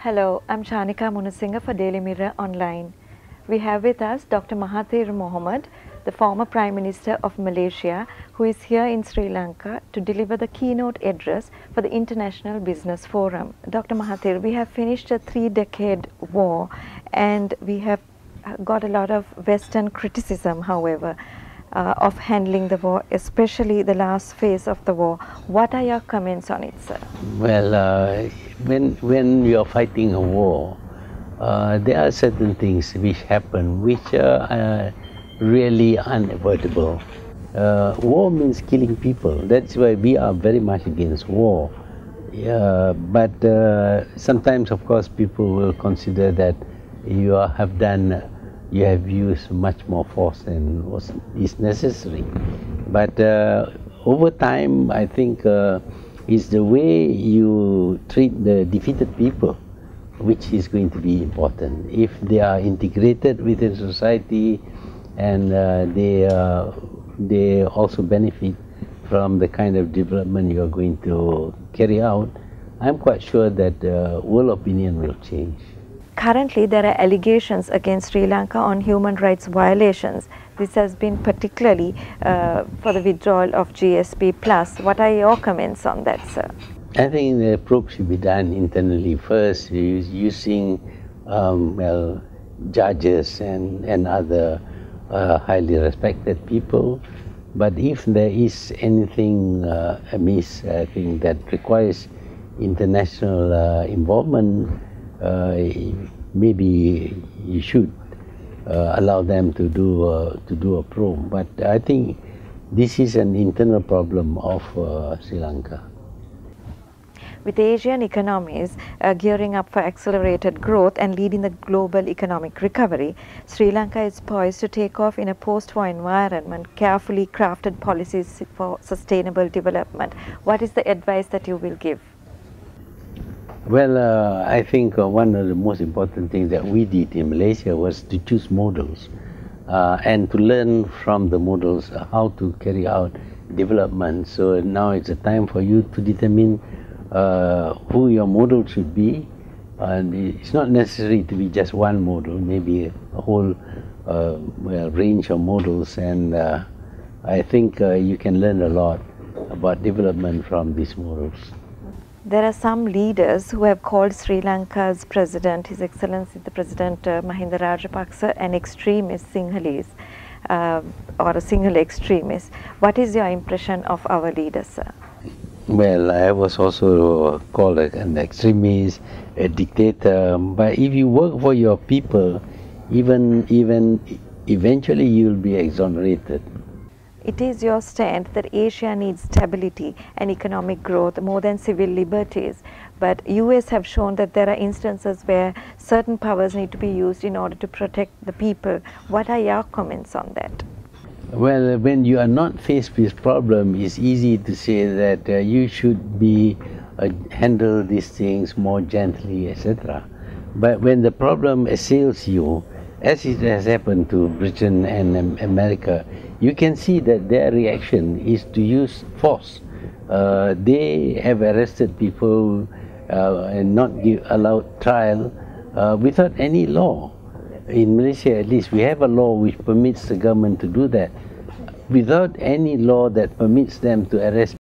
Hello, I'm Shanika Munasinghe for Daily Mirror Online. We have with us Dr. Mahathir Mohamad, the former Prime Minister of Malaysia, who is here in Sri Lanka to deliver the keynote address for the International Business Forum. Dr. Mahathir, we have finished a 3-decade war and we have got a lot of Western criticism, however, of handling the war, especially the last phase of the war. What are your comments on it, sir? Well, when you are fighting a war, there are certain things which happen which are really unavoidable. War means killing people. That's why we are very much against war. But sometimes, of course, people will consider that you have used much more force than is necessary. But over time, I think it's the way you treat the defeated people which is going to be important. If they are integrated within society and they also benefit from the kind of development you are going to carry out, I'm quite sure that world opinion will change. Currently, there are allegations against Sri Lanka on human rights violations. This has been particularly for the withdrawal of GSP+. What are your comments on that, sir? I think the probe should be done internally first, using judges and other highly respected people. But if there is anything amiss, I think that requires international involvement, maybe you should allow them to do a probe. But I think this is an internal problem of Sri Lanka. With Asian economies gearing up for accelerated growth and leading the global economic recovery, Sri Lanka is poised to take off in a post-war environment, carefully crafted policies for sustainable development. What is the advice that you will give? Well, I think one of the most important things that we did in Malaysia was to choose models and to learn from the models how to carry out development. So now it's a time for you to determine who your model should be. And it's not necessary to be just one model, maybe a whole range of models. And I think you can learn a lot about development from these models. There are some leaders who have called Sri Lanka's president, His Excellency the President Mahinda Rajapaksa, an extremist Sinhalese or a Sinhala extremist. What is your impression of our leaders, sir? Well, I was also called an extremist, a dictator. But if you work for your people, even eventually you will be exonerated. It is your stand that Asia needs stability and economic growth more than civil liberties. But US have shown that there are instances where certain powers need to be used in order to protect the people. What are your comments on that? Well, when you are not faced with problem, it's easy to say that you should be handle these things more gently, etc. But when the problem assails you, as it has happened to Britain and America, you can see that their reaction is to use force. They have arrested people and not allowed trial without any law. In Malaysia, at least, we have a law which permits the government to do that. Without any law that permits them to arrest